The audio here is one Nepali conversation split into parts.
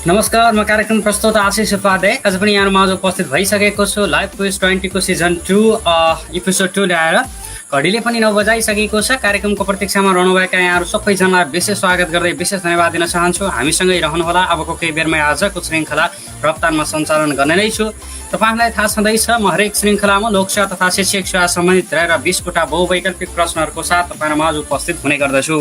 नमस्कार, म कार्यक्रम प्रस्तुत आशिष उपाध्याय आज पनि यहाँ माझ उपस्थित भइसकेको छु। लाइभ क्विज 20 को सिजन 2 एपिसोड 2 ल्याएर घडीले पनि 9 बजाइसकेको छ। कार्यक्रमको प्रतीक्षामा रहनुभएका यहाँहरू सबैजनालाई विशेष स्वागत गर्दै विशेष धन्यवाद दिन चाहन्छु। हामीसँगै रहनुहोला। अबको केही बेरमा आजको श्रृङ्खला रफ्तारमा सञ्चालन गर्ने नै छु। तपाईँलाई थाहा छँदैछ, म हरेक श्रृङ्खलामा लोकसेवा तथा शिक्षक सेवा सम्बन्धित रहेर 20 वटा बहुवैकल्पिक प्रश्नहरूको साथ तपाईँहरू माझ उपस्थित हुने गर्दछु।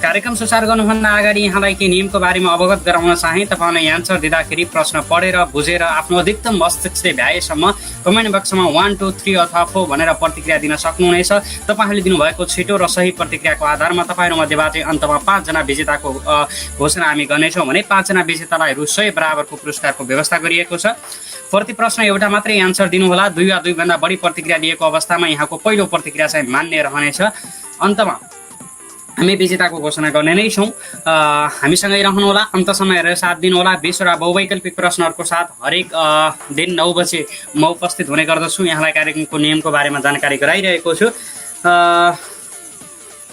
कार्यक्रम सुचार गर्नुभन्दा अगाडि यहाँलाई केही नियमको बारेमा अवगत गराउन चाहे। तपाईँलाई एन्सर दिँदाखेरि प्रश्न पढेर बुझेर आफ्नो अधिकतम मस्तिष्कले भ्याएसम्म कमेन्ट बक्समा 1 2 3 अथवा 4 भनेर प्रतिक्रिया दिन सक्नुहुनेछ। तपाईँहरूले दिनुभएको छिटो र सही प्रतिक्रियाको आधारमा तपाईँहरू मध्येबाट अन्तमा 5 जना विजेताको घोषणा हामी गर्नेछौँ भने 5 जना विजेतालाई रु 100 बराबरको पुरस्कारको व्यवस्था गरिएको छ। प्रति प्रश्न एउटा मात्रै एन्सर दिनुहोला। 2 वा 2 भन्दा बढी प्रतिक्रिया दिएको अवस्थामा यहाँको पहिलो प्रतिक्रिया चाहिँ मान्य रहनेछ। अन्तमा हामी विजेताको घोषणा गर्ने नै छौँ। हामीसँगै रहनुहोला, अन्तसम्म हेरेर साथ दिनुहोला। 20 वटा बहुवैकल्पिक प्रश्नहरूको साथ हरेक दिन 9 बजे म उपस्थित हुने गर्दछु। यहाँलाई कार्यक्रमको नियमको बारेमा जानकारी गराइरहेको छु।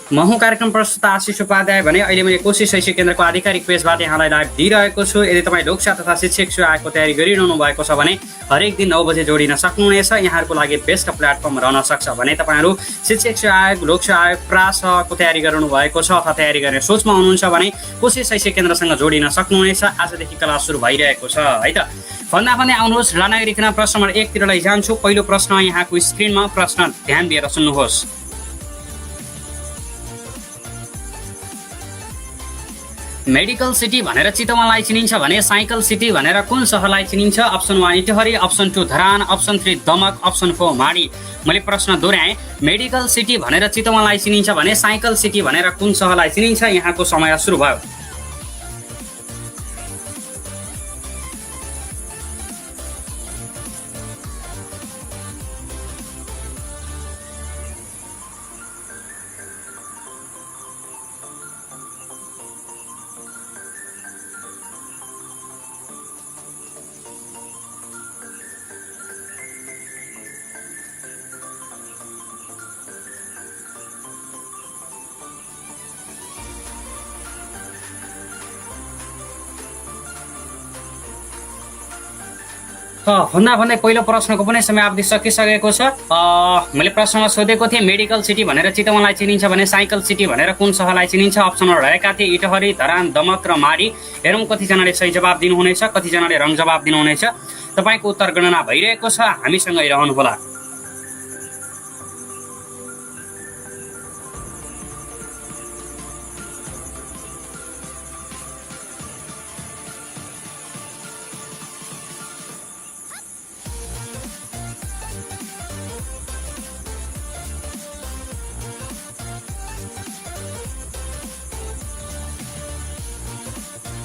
म हुँ कार्यक्रम प्रस्तुत आशिष उपाध्याय भने अहिले मैले कोशी शैक्षिक केन्द्रको आधिकारिक पेजबाट यहाँलाई लाइभ दिइरहेको छु। यदि तपाईँ लोकसेवा तथा शिक्षक सेवाको तयारी गरिरहनु भएको छ भने हरेक दिन 9 बजे जोडिन सक्नुहुनेछ। यहाँहरूको लागि बेस्ट प्लेटफर्म रहन सक्छ भने तपाईँहरू शिक्षक सेवा आयोग, लोकसेवा आयोग, प्रासको तयारी गर्नु भएको छ अथवा तयारी गर्ने सोचमा हुनुहुन्छ भने कोशी शैक्षिक केन्द्रसँग जोडिन सक्नुहुनेछ। आजदेखि क्लास सुरु भइरहेको छ है त। भन्दा भन्दै आउनुहोस्, नगरिकन प्रश्न नम्बर 1 तिर लैजान्छु। पहिलो प्रश्न यहाँको स्क्रिनमा, प्रश्न ध्यान दिएर सुन्नुहोस्। मेडिकल सिटी भनेर चितवनलाई चिनिन्छ भने साइकल सिटी भनेर कुन सहरलाई चिनिन्छ? Option 1 Itahari, option 2 Dharan, option 3 Damak, option 4 माडी। मैले प्रश्न दोहोऱ्याएँ। मेडिकल सिटी भनेर चितवनलाई चिनिन्छ भने साइकल सिटी भनेर कुन सहरलाई चिनिन्छ? यहाँको समय सुरु भयो। भन्दा भन्दै पहिलो प्रश्नको पनि समाप्ति सकिसकेको छ। मैले प्रश्नमा सोधेको थिएँ मेडिकल सिटी भनेर चितवनलाई चिनिन्छ भने साइकल सिटी भनेर कुन सहरलाई चिनिन्छ? अप्सनहरू रहेका थिए इटहरी, धरान, दमक र माडी। हेरौँ कतिजनाले सही जवाब दिनुहुनेछ, कतिजनाले रङ जवाब दिनुहुनेछ। तपाईँको उत्तर गणना भइरहेको छ, हामीसँगै रहनुहोला।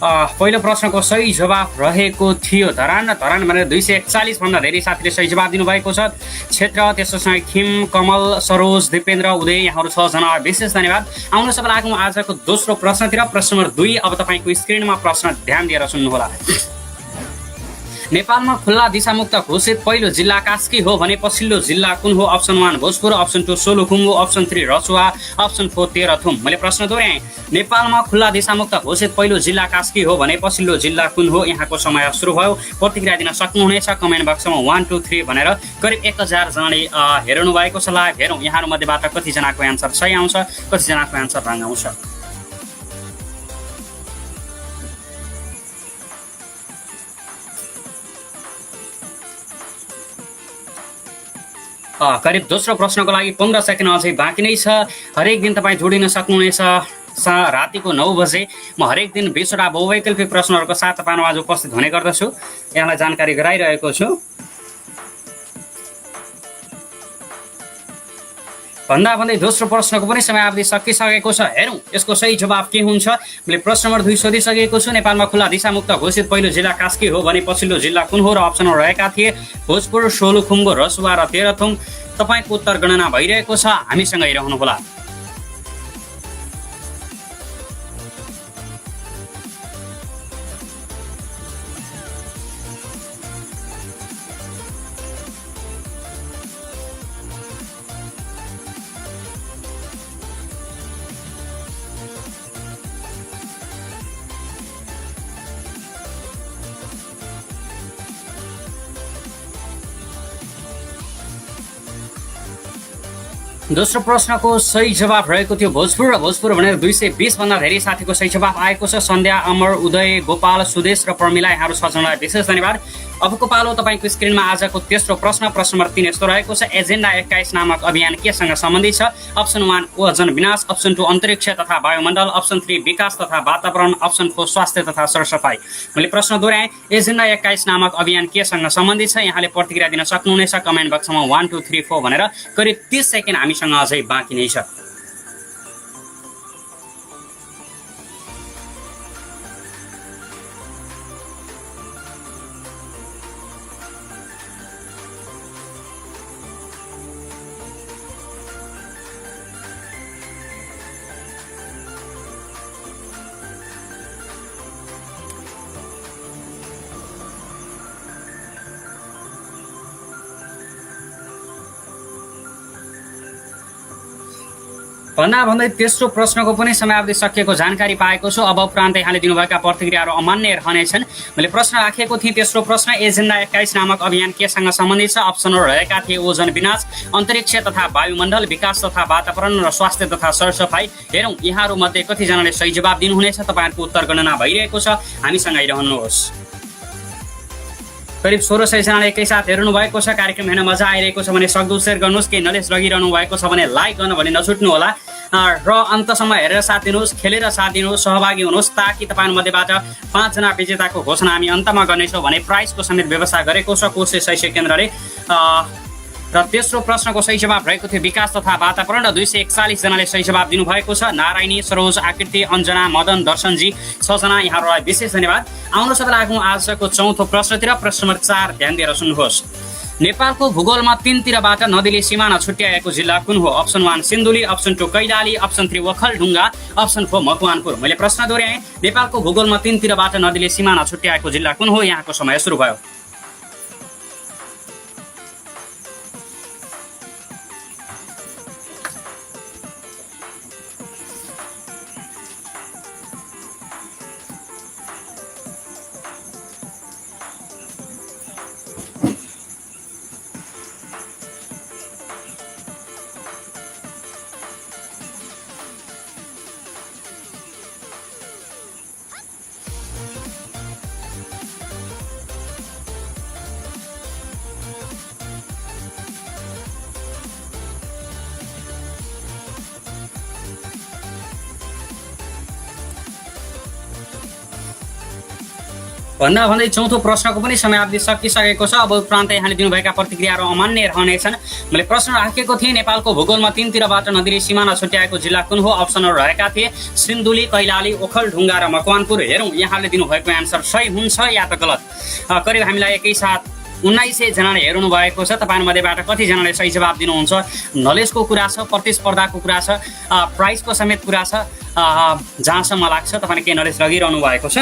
पहिलो प्रश्नको सही जवाब रहेको थियो धरान। धरान भनेर 241 भन्दा धेरै साथीले सही जवाब दिनुभएको छ। क्षेत्र त्यसोसँग खिम, कमल, सरोज, दिपेन्द्र, उदय, यहाँहरू 6 जना विशेष धन्यवाद। आउनु सब लागौँ आजको दोस्रो प्रश्नतिर। प्रश्न नम्बर 2 अब तपाईँको स्क्रिनमा प्रश्न ध्यान दिएर सुन्नुहोला। नेपालमा खुल्ला दिशामुक्त घोषित पहिलो जिल्ला कास्की हो भने पछिल्लो जिल्ला कुन हो? Option 1 Bhojpur, option 2 Solukhumbu, option 3 Rasuwa, option 4 Terhathum. मैले प्रश्न दोहोऱ्याएँ। नेपालमा खुल्ला दिशामुक्त घोषित पहिलो जिल्ला कास्की हो भने पछिल्लो जिल्ला कुन हो? यहाँको समय सुरु भयो। प्रतिक्रिया दिन सक्नुहुनेछ कमेन्ट बक्समा 1 2 3 भनेर। करिब 1000 जनाले हेर्नु भएको छ लाइभ। हेरौँ यहाँहरू मध्येबाट कतिजनाको एन्सर सही आउँछ, कतिजनाको एन्सर रङ आउँछ। करिब दोस्रो प्रश्नको लागि 15 सेकेन्ड अझै बाँकी नै छ। हरेक दिन तपाईँ जोडिन सक्नुहुनेछ। रातिको 9 बजे म हरेक दिन 20 वटा बहुवैकल्पिक प्रश्नहरूको साथ तपाईँहरू आज उपस्थित हुने गर्दछु। यहाँलाई जानकारी गराइरहेको छु। भन्दा भन्दै दोस्रो प्रश्नको पनि समयावधि सकिसकेको छ। हेरौँ यसको सही जवाब के हुन्छ। मैले प्रश्न नम्बर 2 सोधिसकेको छु। नेपालमा खुल्ला दिशामुक्त घोषित पहिलो जिल्ला कास्की हो भने पछिल्लो जिल्ला कुन हो? र अप्सनहरू रहेका थिए भोजपुर, सोलुखुम्बु, रसुवा र तेह्रथुम। तपाईँको उत्तर गणना भइरहेको छ, हामीसँगै रहनुहोला। दोस्रो प्रश्नको सही जवाब रहेको थियो भोजपुर र भोजपुर भनेर 220 भन्दा धेरै साथीको सही जवाब आएको छ। सन्ध्या, अमर, उदय, गोपाल, सुदेश र प्रमिला यहाँहरू छजनालाई विशेष धन्यवाद। अबको पालो तपाईँको स्क्रिनमा आजको तेस्रो प्रश्न नम्बर 3 यस्तो रहेको छ। एजेन्डा 21 नामक अभियान केसँग सम्बन्धित छ? अप्सन 1 ओजन विनाश, अप्सन 2 अन्तरिक्ष तथा वायुमण्डल, अप्सन 3 विकास तथा वातावरण, अप्सन 4 स्वास्थ्य तथा सरसफाई। मैले प्रश्न दोहोऱ्याएँ, एजेन्डा 21 नामक अभियान केसँग सम्बन्धित छ? यहाँले प्रतिक्रिया दिन सक्नुहुनेछ कमेन्ट बक्समा 1 2 3 4 भनेर। करिब 30 सेकेन्ड हामीसँग अझै बाँकी नै छ। भन्दै तेस्रो प्रश्नको पनि समयावधि सकिएको जानकारी पाएको छु। अब उपरान्त यहाँले दिनुभएका प्रतिक्रियाहरू अमान्य रहनेछन्। मैले प्रश्न राखेको थिएँ, तेस्रो प्रश्न एजेन्डा 21 नामक अभियान केसँग सम्बन्धित छ? अप्सनहरू रहेका थिए ओजन विनाश, अन्तरिक्ष तथा वायुमण्डल, विकास तथा वातावरण र स्वास्थ्य तथा सरसफाई। हेरौँ यहाँहरू मध्ये कतिजनाले सही जवाब दिनुहुनेछ। तपाईँहरूको उत्तर गणना भइरहेको छ, हामीसँग आइरहनुहोस्। करिब 1600 जनाले एकैसाथ हेर्नु भएको छ। कार्यक्रम हेर्न मजा आइरहेको छ भने सक्दो सेयर गर्नुहोस्। केही नलेज रहिरहनु भएको छ भने लाइक गर्न भने नछुट्नु होला र अन्तसम्म हेरेर साथ दिनुहोस्, खेलेर साथ दिनुहोस्, सहभागी हुनुहोस् ताकि तपाईहरु मध्येबाट 5 जना विजेताको घोषणा हामी अन्तमा गर्नेछौँ भने प्राइजको समेत व्यवस्था गरेको छ कोशी शैक्षिक केन्द्रले। र तेस्रो प्रश्नको सही जवाब रहेको थियो विकास तथा वातावरण र 241 जनाले सही जवाब दिनुभएको छ। नारायणी, सरोज, आकृति, अञ्जना, मदन, दर्शनजी 6 जना यहाँहरूलाई विशेष धन्यवाद। आउनु सबैलाई लागौँ आजको चौथो प्रश्नतिर। प्रश्न नम्बर 4 ध्यान दिएर सुन्नुहोस्। नेपालको भूगोलमा 3 तिरबाट नदीले सिमाना छुट्याएको जिल्ला कुन हो? Option 1 Sindhuli, option 2 Kailali, option 3 Okhaldhunga, option 4 Makwanpur. मैले प्रश्न दोहोऱ्याएँ, नेपालको भूगोलमा 3 तिरबाट नदीले सिमाना छुट्याएको जिल्ला कुन हो? यहाँको समय सुरु भयो। भन्दै चौथो प्रश्नको पनि समयावधि सकिसकेको छ। अब उपरान्त यहाँले दिनुभएका प्रतिक्रियाहरू अमान्य रहनेछन्। मैले प्रश्न राखेको थिएँ, नेपालको भूगोलमा 3 तिरबाट नदीले सिमाना छुट्याएको जिल्ला कुन हो? अप्सनहरू रहेका थिए सिन्धुली, कैलाली, ओखलढुङ्गा र मकवानपुर। हेरौँ यहाँले दिनुभएको एन्सर सही हुन्छ या त गलत। करिब हामीलाई एकैसाथ 1900 जनाले हेर्नु भएको छ। तपाईहरु मध्येबाट कतिजनाले सही जवाब दिनुहुन्छ? नलेजको कुरा छ, प्रतिस्पर्धाको कुरा छ, प्राइजको समेत कुरा छ। जहाँसम्म लाग्छ तपाईले केही नलेज लगिरहनु भएको छ।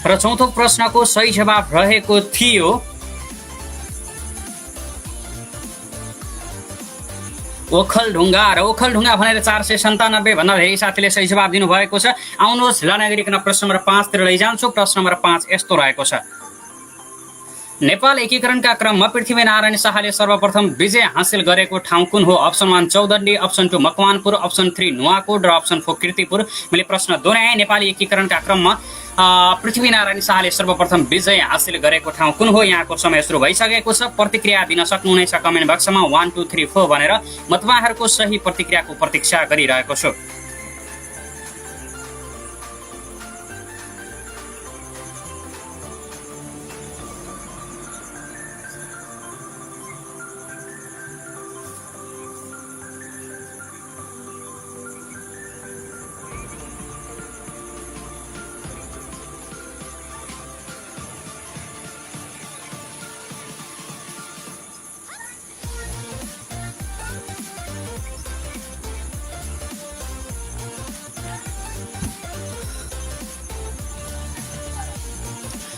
र चौथो प्रश्नको सही जवाब रहेको थियो ओखलढुङ्गा र ओखलढुङ्गा भनेर 497 भन्दा धेरै साथीले सही जवाब दिनुभएको छ। आउनुहोस् नगरिकन प्रश्न नम्बर 5 तिर लैजान्छु। प्रश्न नम्बर 5 यस्तो रहेको छ। नेपाल एकीकरणका क्रममा पृथ्वीनारायण शाहले सर्वप्रथम विजय हासिल गरेको ठाउँ कुन हो? Option 1 Chaudandi, option 2 Makwanpur, option 3 Nuwakot र अप्सन 4 कीर्तिपुर। मैले प्रश्न दोहोऱ्याएँ, नेपाली एकीकरणका क्रममा पृथ्वीनारायण शाहले सर्वप्रथम विजय हासिल गरेको ठाउँ कुन हो? यहाँको समय सुरु भइसकेको छ। प्रतिक्रिया दिन सक्नुहुनेछ कमेन्ट बक्समा 1 2 3 4 भनेर। म तपाईँहरूको सही प्रतिक्रियाको प्रतीक्षा गरिरहेको छु।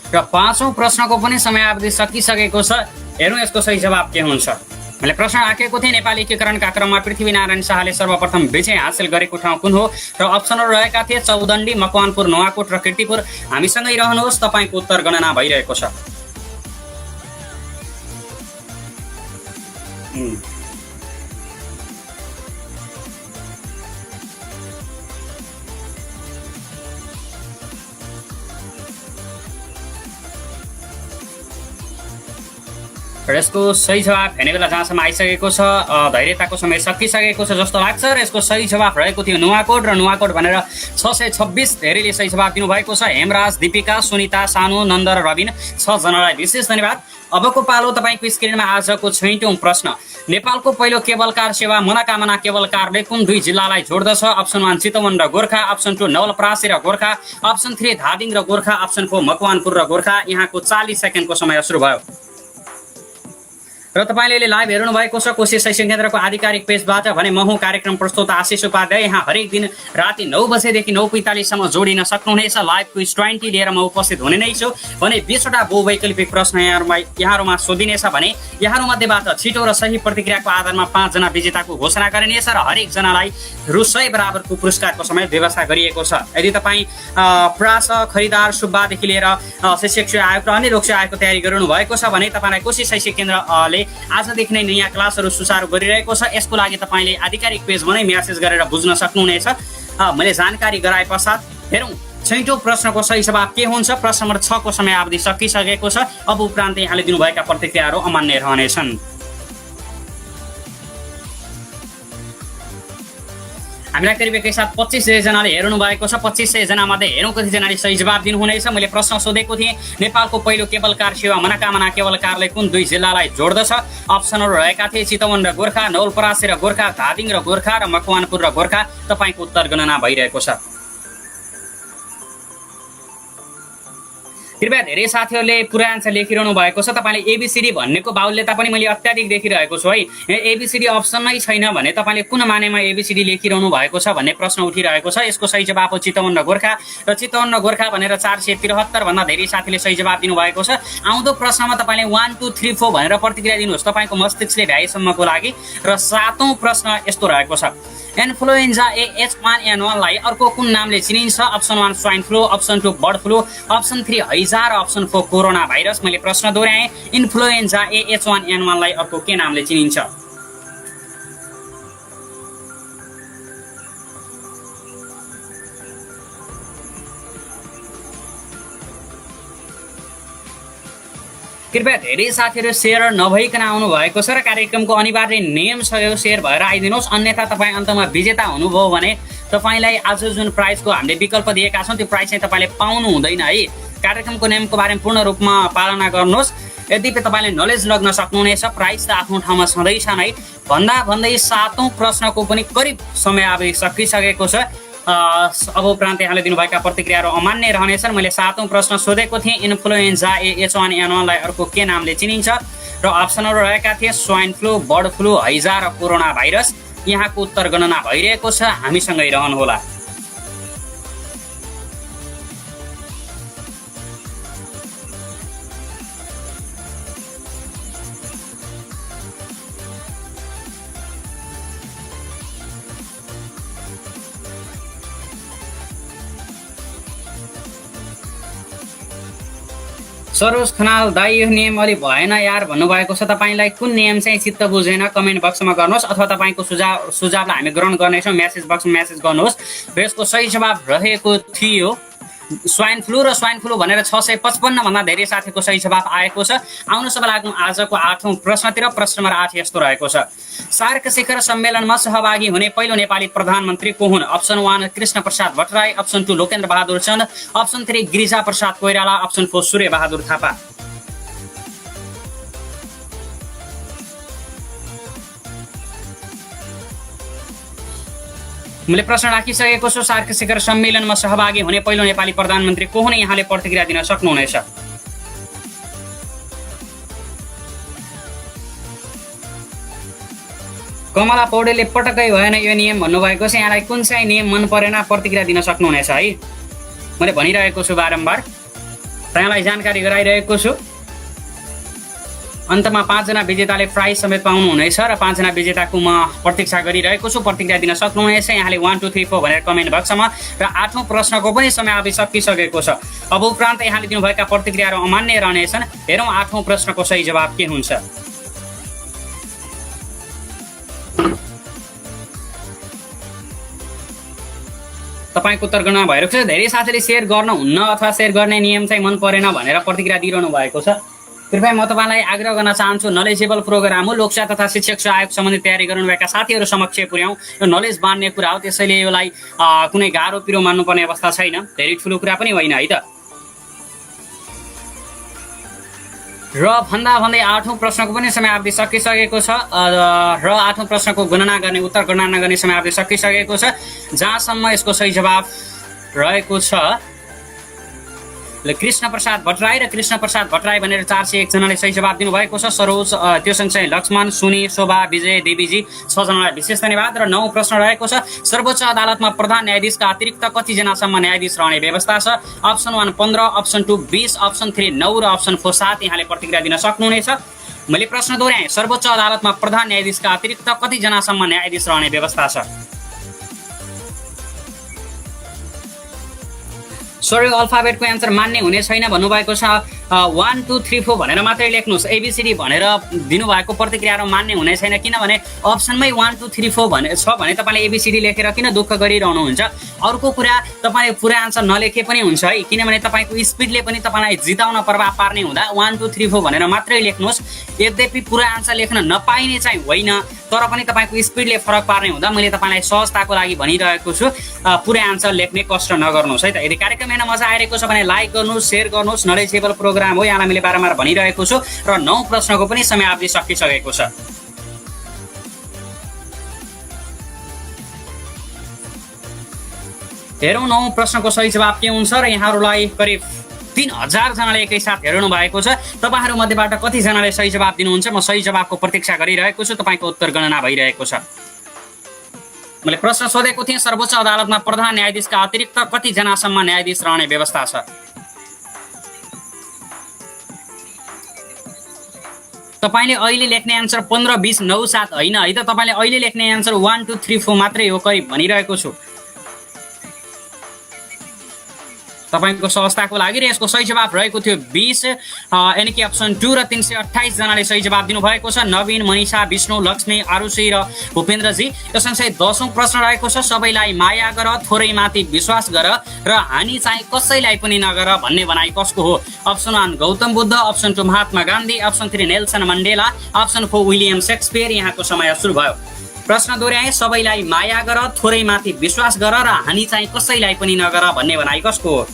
र पाँचौं प्रश्नको पनि समयावधि सकिसकेको छ। हेरौँ यसको सही जवाब के हुन्छ। मैले प्रश्न राखेको थिएँ, नेपाली एकीकरणका क्रममा पृथ्वीनारायण शाहले सर्वप्रथम विजय हासिल गरेको ठाउँ कुन हो? र अप्सनहरू रहेका थिए चौदण्डी, मकवानपुर, नुवाकोट र कीर्तिपुर। हामीसँगै रहनुहोस्, तपाईँको उत्तर गणना भइरहेको छ। र यसको सही जवाफ हेर्ने बेला जहाँसम्म आइसकेको छ धैर्यताको समय सकिसकेको छ जस्तो लाग्छ र यसको सही जवाफ रहेको थियो नुवाकोट र नुवाकोट भनेर 626 धेरैले सही जवाफ दिनुभएको छ। हेमराज, दीपिका, सुनिता, सानु, नन्द र रविन 6 जनालाई विशेष धन्यवाद। अबको पालो तपाईँको स्क्रिनमा आजको 6औं प्रश्न। नेपालको पहिलो केबल कार सेवा मनोकामना केबल कारले कुन 2 जिल्लालाई जोड्दछ? अप्सन 1 चितवन र गोर्खा, अप्सन 2 नवलपरासी र गोर्खा, अप्सन 3 धादिङ र गोर्खा, अप्सन 4 मकवानपुर र गोर्खा। यहाँको 40 सेकेन्डको समय सुरु भयो र तपाईँले लाइभ हेर्नु भएको छ कोशी शैक्षिक केन्द्रको आधिकारिक पेजबाट भने म हुँ कार्यक्रम प्रस्तुत आशिष उपाध्याय। यहाँ हरेक दिन राति 9 बजेदेखि 9:45 सम्म जोडिन सक्नुहुनेछ। लाइभ क्विज 20 लिएर म उपस्थित हुने नै छु भने 20वटा बहुवैकल्पिक प्रश्न यहाँहरूमा सोधिनेछ भने यहाँहरूमध्येबाट छिटो र सही प्रतिक्रियाको आधारमा 5 जना विजेताको घोषणा गरिनेछ र हरेक जनालाई रु 100 बराबरको पुरस्कारको समय व्यवस्था गरिएको छ। यदि तपाईँ प्रास खरिदार सुब्बादेखि लिएर शिक्षक सेवा आयोग र अन्य लोक सेवा आयोगको तयारी गरिरहनु भएको छ भने तपाईँलाई कोशी शैक्षिक केन्द्रले आजदेखि नै नयाँ क्लासहरू सुचारू गरिरहेको छ। यसको लागि तपाईँले आधिकारिक पेजमा नै म्यासेज गरेर बुझ्न सक्नुहुनेछ। मैले जानकारी गराए पश्चात हेरौँ 6औं प्रश्नको सही जवाफ के हुन्छ। प्रश्न नम्बर 6 को समय अवधि सकिसकेको छ। अब उपरान्त यहाँले दिनुभएका प्रतिक्रियाहरू अमान्य रहनेछन्। हामीलाई करिब एकैसाथ 2500 जनाले हेर्नु भएको छ। 2500 जना मध्ये हेरौँ कति जनाले सही जवाफ दिनुहुनेछ। मैले प्रश्न सोधेको थिएँ नेपालको पहिलो केबल कार सेवा मनोकामना केबल कारले कुन 2 जिल्लालाई जोड्दछ? अप्सनहरू रहेका थिए चितवन र गोर्खा, नवलपरासी र गोर्खा, धादिङ र गोर्खा र मकवानपुर र गोर्खा। तपाईँको उत्तर गणना भइरहेको छ। कृपया धेरै साथीहरूले पुरा आन्सर लेखिरहनु भएको छ। तपाईँले एबीसीडी भन्नेको बाहुल्यता पनि मैले अत्याधिक देखिरहेको छु है। एबीसीडी अप्सन नै छैन भने तपाईँले कुन मानेमा एबीसीडी लेखिरहनु भएको छ भन्ने प्रश्न उठिरहेको छ। यसको सही जवाफ हो चितवन र गोर्खा र चितवन र गोर्खा भनेर 473 भन्दा धेरै साथीले सही जवाफ दिनुभएको छ। आउँदो प्रश्नमा तपाईँले 1 2 3 4 भनेर प्रतिक्रिया दिनुहोस् तपाईँको मस्तिष्कले भ्याएसम्मको लागि। र 7औं प्रश्न यस्तो रहेको छ। इन्फ्लुएन्जा H1N1 लाई अर्को कुन नामले चिनिन्छ? Option 1 swine flu, option 2 bird flu, option 3 हैजा र अप्सन 4 कोरोना भाइरस। मैले प्रश्न दोहोऱ्याएँ इन्फ्लुएन्जा H1N1 लाई अर्को के नामले चिनिन्छ? कृपया धेरै साथीहरू सेयर नभइकन आउनु भएको छ र कार्यक्रमको अनिवार्य नियम छ यो सेयर भएर आइदिनुहोस्। अन्यथा तपाईँ अन्तमा विजेता हुनुभयो भने तपाईँलाई आज जुन प्राइजको हामीले विकल्प दिएका छौँ त्यो प्राइज चाहिँ तपाईँले पाउनु हुँदैन है। कार्यक्रमको नियमको बारेमा पूर्ण रूपमा पालना गर्नुहोस्। यद्यपि तपाईँले नलेज लग्न सक्नुहुनेछ। प्राइज त आफ्नो ठाउँमा छँदैछ नै। भन्दै 7औं प्रश्नको पनि करिब समय अवधि सकिसकेको छ। अब उपरान्त यहाँले दिनुभएका प्रतिक्रियाहरू अमान्य रहनेछन्। मैले 7औं प्रश्न सोधेको थिएँ इन्फ्लुएन्जा H1N1 लाई अर्को के नामले चिनिन्छ र अप्सनहरू रहेका थिए स्वाइन फ्लू, बर्ड फ्लू, हैजा र कोरोना भाइरस। यहाँको उत्तर गणना भइरहेको छ। हामीसँगै रहनुहोला। सरोज खनाल दाइ यो नियम अलि भएन यार भन्नुभएको छ। तपाईँलाई कुन नियम चाहिँ चित्त बुझेन कमेन्ट बक्समा गर्नुहोस् अथवा तपाईँको सुझावलाई हामी ग्रहण गर्नेछौँ। म्यासेज बक्समा म्यासेज गर्नुहोस्। र यसको सही जवाफ रहेको थियो स्वाइन फ्लू र स्वाइन फ्लू भनेर 655 भन्दा धेरै साथीको सही जवाफ आएको छ। आउनु सब लागौँ आजको 8औं प्रश्नतिर। प्रश्न नम्बर 8 यस्तो रहेको छ। सार्क शिखर सम्मेलनमा सहभागी हुने पहिलो नेपाली प्रधानमन्त्री को हुन्? Option 1 Krishna Prasad Bhattarai, option 2 Lokendra Bahadur Chand, option 3 Girija Prasad Koirala, option 4 सूर्य बहादुर थापा। मैले प्रश्न राखिसकेको छु। सार्क शिखर सम्मेलनमा सहभागी हुने पहिलो नेपाली प्रधानमन्त्री को हुन्? यहाँले प्रतिक्रिया दिन सक्नुहुनेछ। कमला पौडेलले पटक्कै भएन यो नियम भन्नुभएको छ। यहाँलाई कुन चाहिँ नियम मन परेन प्रतिक्रिया दिन सक्नुहुनेछ है। मैले भनिरहेको छु बारम्बार र यहाँलाई जानकारी गराइरहेको छु। अन्तमा 5 जना विजेताले प्राइज समेत पाउनुहुनेछ र 5 जना विजेताको म प्रतीक्षा गरिरहेको छु। प्रतिक्रिया दिन सक्नुहुनेछ। यहाँले 1 2 3 4 भनेर कमेन्ट बक्समा। र 8औं प्रश्नको पनि समय अवधि सकिसकेको छ। अब उपरान्त यहाँले दिनुभएका प्रतिक्रियाहरू अमान्य रहनेछन्। हेरौँ 8औं प्रश्नको सही जवाफ के हुन्छ। तपाईँको उत्तर गणना भइरहेको छ। धेरै साथीले सेयर गर्नुहुन्न अथवा सेयर गर्ने नियम चाहिँ मन परेन भनेर प्रतिक्रिया दिइरहनु भएको छ। कृपया म तपाईँलाई आग्रह गर्न चाहन्छु नलेजेबल प्रोग्राम हो, लोकसेवा तथा शिक्षक आयोग सम्बन्धी तयारी गर्नुभएका साथीहरू समक्ष पुर्याउँ। यो नलेज बाँड्ने कुरा हो, त्यसैले यसलाई कुनै गाह्रो पिरो मान्नुपर्ने अवस्था छैन, धेरै ठुलो कुरा पनि होइन है त। र भन्दै 8औं प्रश्नको पनि समाप्ति सकिसकेको छ र 8औं प्रश्नको गणना गर्ने उत्तर गणना गर्ने समाप्ति सकिसकेको छ, जहाँसम्म यसको सही जवाब रहेको छ कृष्ण प्रसाद भट्टराई र कृष्ण प्रसाद भट्टराई भनेर 401 जनाले सही जवाब दिनुभएको छ। सरोज त्यो सँगसँगै लक्ष्मण, सुनी, शोभा, विजय, देवीजी 6 जनालाई विशेष धन्यवाद। र 9औं प्रश्न रहेको छ सर्वोच्च अदालतमा प्रधान न्यायाधीशका अतिरिक्त कति जनासम्म न्यायाधीश रहने व्यवस्था छ? अप्सन 1 15, अप्सन 2 20, अप्सन 3 9 र अप्सन 4 7। यहाँले प्रतिक्रिया दिन सक्नुहुनेछ। मैले प्रश्न दोहोऱ्याएँ, सर्वोच्च अदालतमा प्रधान न्यायाधीशका अतिरिक्त कति जनासम्म न्यायाधीश रहने व्यवस्था छ? सरी, अल्फाबेटको एन्सर मान्ने हुने छैन भन्नुभएको छ। 1 2 3 4 भनेर मात्रै लेख्नुहोस्। एबिसिडी भनेर दिनुभएको प्रतिक्रियाहरू मान्ने हुने छैन, किनभने अप्सनमै 1 2 3 4 भने छ भने तपाईँले एबिसिडी लेखेर किन दुःख गरिरहनुहुन्छ। अर्को कुरा, तपाईँले पुरा आन्सर नलेखे पनि हुन्छ है, किनभने तपाईँको स्पिडले पनि तपाईँलाई जिताउन प्रभाव पार्ने हुँदा 1 2 3 4 भनेर मात्रै लेख्नुहोस्। यद्यपि पुरा आन्सर लेख्न नपाइने चाहिँ होइन, तर पनि तपाईँको स्पिडले फरक पार्ने हुँदा मैले तपाईँलाई सहजताको लागि भनिरहेको छु, पुरै आन्सर लेख्ने कष्ट नगर्नुहोस् है त। यदि कार्यक्रम हेर्न मजा आइरहेको छ भने लाइक गर्नुहोस्, सेयर गर्नुहोस्। नलेजेबल प्रोग्राम हो, यहाँलाई मैले बारम्बार भनिरहेको छु। र 9 प्रश्नको पनि समाप्ति सकिसकेको छ। हेरौँ 9 प्रश्नको सही जवाब के हुन्छ र यहाँहरूलाई करिब 3000 जनाले एकैसाथ हेर्नु भएको छ। तपाईहरु मध्येबाट कति जनाले सही जवाब दिनुहुन्छ? म सही जवाबको प्रतीक्षा गरिरहेको छु। तपाईको उत्तर गणना भइरहेको छ। मैले प्रश्न सोधेको थिएँ, सर्वोच्च अदालतमा प्रधान न्यायाधीशका अतिरिक्त कति जनासम्म न्यायाधीश रहने व्यवस्था छ? तपाईले अहिले लेख्ने आन्सर 15 20 9 7 हैन है त। तपाईले अहिले लेख्ने आन्सर 1 2 3 4 मात्रै हो, करिब भनिरहेको छु तपाईको सहजताको लागि। र यसको सही जवाब रहेको थियो 20, यानी कि अप्सन 2 र 328 जनाले सही जवाब दिनुभएको छ। नवीन, मनिषा, विष्णु, लक्ष्मी, आरुषि र भूपेन्द्रजी। यो सँगसँगै 10औं प्रश्न रहेको छ सबैलाई माया गर, थोरै माथि विश्वास गर र हानि चाहिँ कसैलाई पनि नगर भन्ने भनाइ कसको हो? Option 1 Gautam Buddha, option 2 Mahatma Gandhi, option 3 Nelson Mandela, option 4 William Shakespeare. यहाँको समय सुरु भयो। प्रश्न दोहोऱ्याए, सबैलाई माया गर, थोरै माथि विश्वास गर र हानि चाहिँ कसैलाई पनि नगर भन्ने भनाइ कसको हो?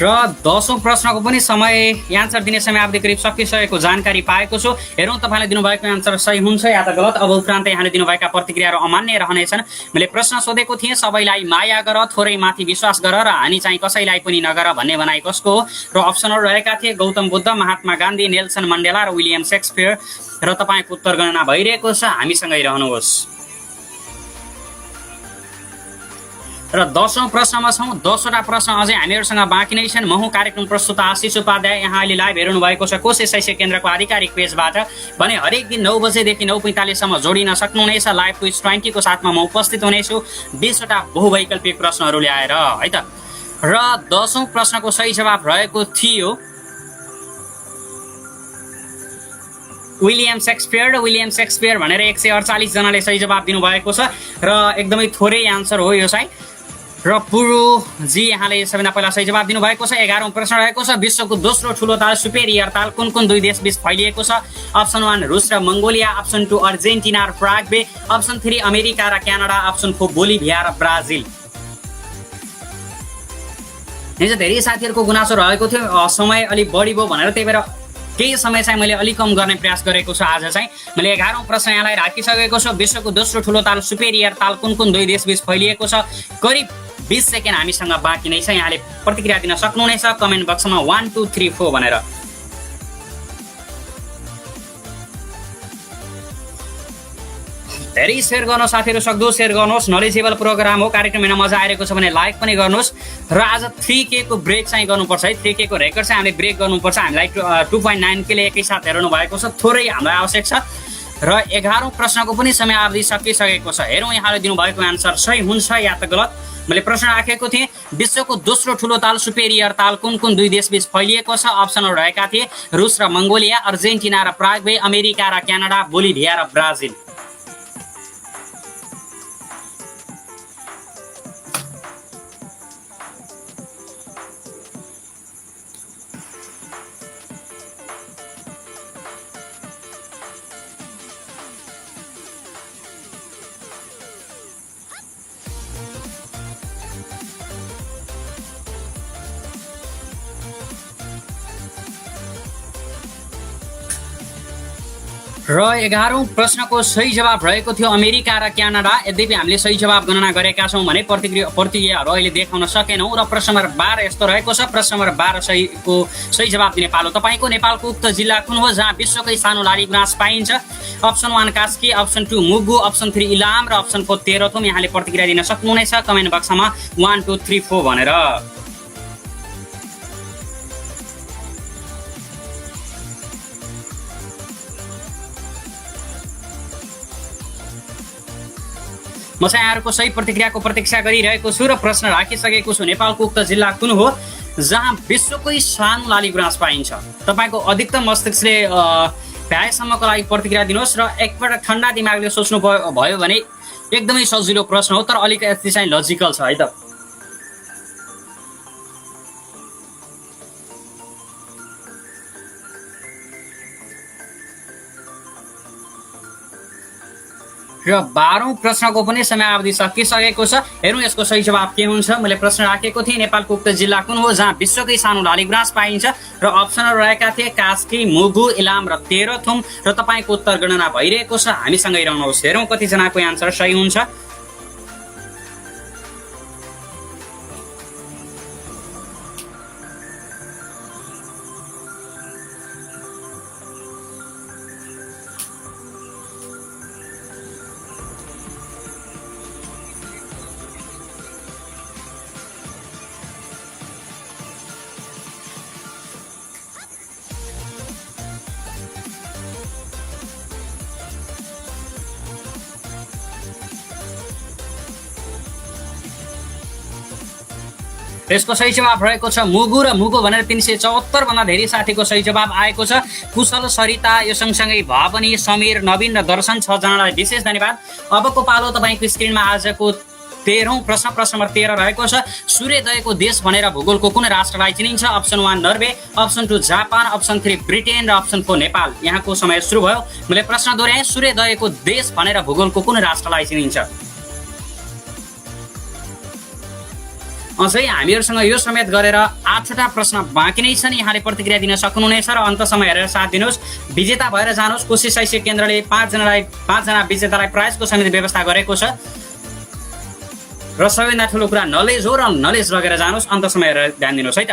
र 10औं प्रश्नको पनि समय एन्सर दिने समय अवधि करिब सकिसकेको जानकारी पाएको छु। हेरौँ तपाईँले दिनुभएको एन्सर सही हुन्छ या त गलत। अब उपरान्त यहाँले दिनुभएका प्रतिक्रियाहरू अमान्य रहनेछन्। मैले प्रश्न सोधेको थिएँ, सबैलाई माया गर, थोरै माथि विश्वास गर र हानि चाहिँ कसैलाई पनि नगर भन्ने भनाइ कसको हो? र अप्सनहरू रहेका थिए गौतम बुद्ध, महात्मा गान्धी, नेल्सन मण्डेला र विलियम शेक्सपियर। र तपाईँको उत्तर गणना भइरहेको छ, हामीसँगै रहनुहोस्। र 10औं प्रश्नमा छौँ। 10वटा प्रश्न अझै हामीहरूसँग बाँकी नै छन्। म हुँ कार्यक्रम प्रस्तुता आशिष उपाध्याय। यहाँ अहिले लाइभ हेर्नु भएको छ कोशी शैक्षिक केन्द्रको आधिकारिक पेजबाट। भने हरेक दिन 9 बजेदेखि 9:45 सम्म जोडिन सक्नुहुनेछ। लाइभ क्विज 20 को साथमा म उपस्थित हुनेछु 20वटा बहुवैकल्पिक प्रश्नहरू ल्याएर है त। र 10औं प्रश्नको सही जवाब रहेको थियो विलियम शेक्सपियर। र विलियम शेक्सपियर भनेर 148 जनाले सही जवाब दिनुभएको छ र एकदमै थोरै आन्सर हो यो चाहिँ। र पुरु जी यहाँले सबैभन्दा पहिला सही जवाब दिनुभएको छ। 11औं प्रश्न रहेको छ, विश्वको दोस्रो ठुलो ताल सुपेरियर ताल कुन कुन दुई देशबीच फैलिएको छ? अप्सन 1 रुस र मङ्गोलिया, अप्सन 2 अर्जेन्टिना र प्राग्वे, अप्सन 3 अमेरिका र क्यानाडा, अप्सन 4 बोलिभिया र ब्राजिल। हिजो धेरै साथीहरूको गुनासो रहेको थियो समय अलि बढी भयो भनेर, त्यही भएर केही समय चाहिँ मैले अलिक कम गर्ने प्रयास गरेको छु। आज चाहिँ मैले 11औं प्रश्न यहाँलाई राखिसकेको छु। विश्वको दोस्रो ठुलो ताल सुपेरियर ताल कुन कुन दुई देशबीच फैलिएको छ? करिब 20 सेकेन्ड हामीसँग बाँकी नै छ। यहाँले प्रतिक्रिया दिन सक्नुहुनेछ कमेन्ट बक्समा 1 2 3 4 भनेर। धेरै सेयर गर्नुहोस् साथीहरू, सक्दो सेयर गर्नुहोस्। नलेजेबल प्रोग्राम हो, कार्यक्रम हेर्न मजा आइरहेको छ भने लाइक पनि गर्नुहोस्। र आज 3K को ब्रेक चाहिँ गर्नुपर्छ है। 3K को रेकर्ड चाहिँ हामीले ब्रेक गर्नुपर्छ। हामीलाई 2.9K ले एकैसाथ हेर्नु भएको छ, थोरै हामीलाई आवश्यक छ। र 11औं प्रश्नको पनि समयावधि सकिसकेको छ। हेरौँ यहाँले दिनुभएको एन्सर सही हुन्छ या त गलत। मैले प्रश्न राखेको थिएँ, विश्वको दोस्रो ठुलो ताल सुपेरियर ताल कुन कुन दुई देशबीच फैलिएको छ? अप्सनहरू रहेका थिए रुस र मङ्गोलिया, अर्जेन्टिना र प्राग्वे, अमेरिका र क्यानाडा, बोलिभिया र ब्राजिल। र 11औं प्रश्नको सही जवाब रहेको थियो अमेरिका र क्यानाडा। यद्यपि हामीले सही जवाब गणना गरेका छौँ भने प्रतिक्रियाहरू अहिले देखाउन सकेनौँ। र प्रश्न नम्बर 12 यस्तो रहेको छ। प्रश्न नम्बर 12 सही जवाब दिने पालो तपाईँको। नेपालको उक्त जिल्ला कुन हो जहाँ विश्वकै सानो लाली गुराँस पाइन्छ? Option 1 Kaski, option 2 Mugu, option 3 Ilam र अप्सन 4 तेह्रथुम। यहाँले प्रतिक्रिया दिन सक्नुहुनेछ कमेन्ट बक्समा 1 2 3 4 भनेर। म चाहिँ यहाँहरूको सही प्रतिक्रियाको प्रतीक्षा गरिरहेको छु र प्रश्न राखिसकेको छु। नेपालको उक्त जिल्ला कुन हो जहाँ विश्वकै सानो लाली गुराँस पाइन्छ? तपाईँको अधिकतम मस्तिष्कले भ्याएसम्मको लागि प्रतिक्रिया दिनुहोस् र एकपल्ट ठन्डा दिमागले सोच्नु भयो भने एकदमै सजिलो प्रश्न हो, तर अलिकति चाहिँ लजिकल छ है त। र 12औं प्रश्नको पनि समयावधि सकिसकेको छ। हेरौँ यसको सही जवाब के हुन्छ। मैले प्रश्न राखेको थिएँ नेपालको उक्त जिल्ला कुन हो जहाँ विश्वकै सानो लाली गुराँस पाइन्छ र अप्सनहरू रहेका थिए कास्की, मुगु, इलाम र तेह्रथुम। र तपाईँको उत्तर गणना भइरहेको छ, हामीसँगै रहनुहोस्। हेरौँ कतिजनाको एन्सर सही हुन्छ। यसको सही जवाब रहेको छ मुगु र मुगु भनेर 374 भन्दा धेरै साथीको सही जवाब आएको छ। कुशल, सरिता, यो सँगसँगै भवानी, समीर, नवीन र दर्शन 6 जनालाई विशेष धन्यवाद। अबको पालो तपाईँको स्क्रिनमा आजको 13औं प्रश्न नम्बर 13 रहेको छ। सूर्योदयको देश भनेर भूगोलको कुन राष्ट्रलाई चिनिन्छ? Option 1 Norway, option 2 Japan, option 3 Britain र अप्सन 4 नेपाल। यहाँको समय सुरु भयो। मैले प्रश्न दोहोऱ्याएँ, सूर्योदयको देश भनेर भूगोलको कुन राष्ट्रलाई चिनिन्छ? अझै हामीहरूसँग यो समेत गरेर 8वटा प्रश्न बाँकी नै छन्। यहाँले प्रतिक्रिया दिन सक्नुहुनेछ र अन्तसम्म हेरेर साथ दिनुहोस्। विजेता भएर जानुहोस्। कोशी शैक्षिक केन्द्रले 5 जना विजेतालाई प्राइजको समेत व्यवस्था गरेको छ र सबैभन्दा ठुलो कुरा नलेज हो र नलेज लगेर जानुहोस्। अन्तसम्म हेरेर ध्यान दिनुहोस् है त।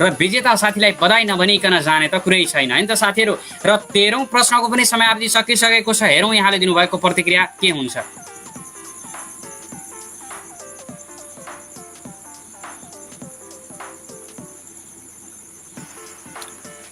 र विजेता साथीलाई बधाई नभनिकन जाने त कुरै छैन हैन त साथीहरू। र 13औं प्रश्नको पनि समयावधि सकिसकेको छ। हेरौँ यहाँले दिनुभएको प्रतिक्रिया के हुन्छ।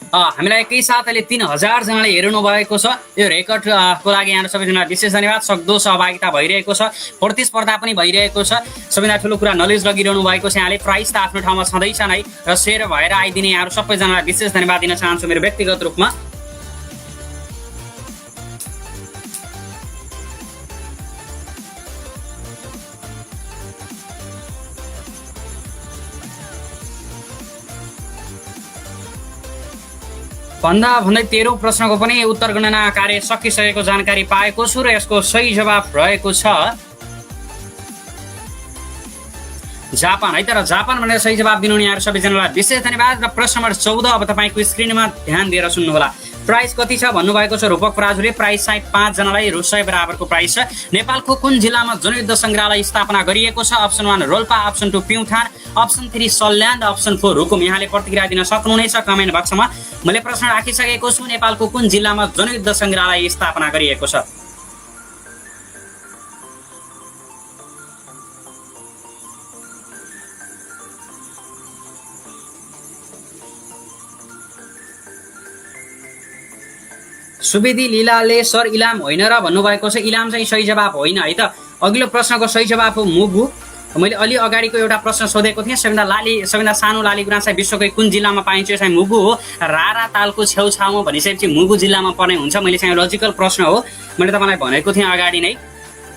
हामीलाई एकैसाथ अहिले 3000 जनाले हेर्नु भएको छ। यो रेकर्डको लागि यहाँ सबैजनालाई विशेष धन्यवाद। सक्दो सहभागिता भइरहेको छ, प्रतिस्पर्धा पनि भइरहेको छ। सबैभन्दा ठुलो कुरा नलेज लगिरहनु भएको छ। यहाँले प्राइज त आफ्नो ठाउँमा छँदैछ नै र सेयर भएर आइदिने यहाँहरू सबैजनालाई विशेष धन्यवाद दिन चाहन्छु मेरो व्यक्तिगत रूपमा। भन्दै 13औं प्रश्नको पनि उत्तर गणना कार्य सकिसकेको जानकारी पाएको छु र यसको सही जवाब रहेको छ जापान है त। र जापान भनेर सही जवाब दिनुहुने यहाँहरू सबैजनालाई विशेष धन्यवाद। र प्रश्न नम्बर 14 अब तपाईँको स्क्रिनमा ध्यान दिएर सुन्नुहोला। प्राइस कति छ भन्नुभएको छ रूपक पराजुले। प्राइस चाहिँ 5 जनालाई रु 100 बराबरको प्राइस छ। नेपालको कुन जिल्लामा जनयुद्ध सङ्ग्रहालय स्थापना गरिएको छ? Option 1 Rolpa, option 2 Pyuthan, option 3 Salyan र अप्सन 4 रुकुम। यहाँले प्रतिक्रिया दिन सक्नुहुनेछ कमेन्ट बक्समा। मैले प्रश्न राखिसकेको छु, नेपालको कुन जिल्लामा जनयुद्ध सङ्ग्रहालय स्थापना गरिएको छ? सुवेदी लीलाले सर इलाम होइन र भन्नुभएको छ। इलाम चाहिँ सही जवाब होइन है त। अघिल्लो प्रश्नको सही जवाब हो मुगु। मैले अलि अगाडिको एउटा प्रश्न सोधेको थिएँ, सबैभन्दा सानो लाली गुराँस विश्वकै कुन जिल्लामा पाइन्छ? यो चाहिँ मुगु हो। रारा तालको छेउछाउमा भनिसकेपछि मुगु जिल्लामा पर्ने हुन्छ। मैले चाहिँ लजिकल प्रश्न हो, मैले तपाईँलाई भनेको थिएँ अगाडि नै।